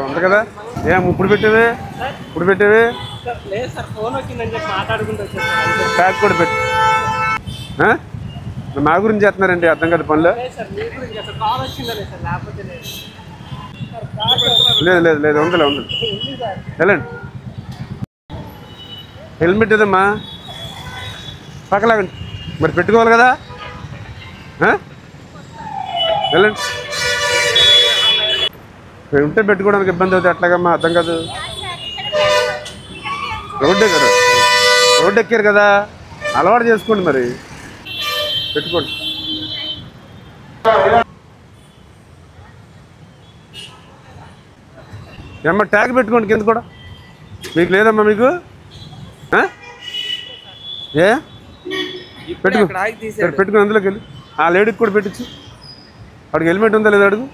ఉంది కదా ఏం ఇప్పుడు పెట్టేవి ట్యాగ్ కూడా పెట్టి మా గురించి చేస్తున్నారండి అర్థం కాదు పనులు లేదు ఉందిలే వెళ్ళండి హెల్మెట్ ఏదమ్మా పక్కలాగండి మరి పెట్టుకోవాలి కదా వెళ్ళండి ఉంటే పెట్టుకోవడానికి ఇబ్బంది అవుతుంది ఎట్లాగమ్మా అర్థం కాదు రోడ్డు ఎక్కారు కదా అలవాటు చేసుకోండి మరి పెట్టుకోండి ఏమ్మా ట్యాగ్ పెట్టుకోండి కింద కూడా మీకు లేదమ్మా మీకు ఏ పెట్టుకుని అందులోకి వెళ్ళి ఆ లేడీకి కూడా పెట్టచ్చు వాడికి హెల్మెట్ ఉందా లేదా అడుగు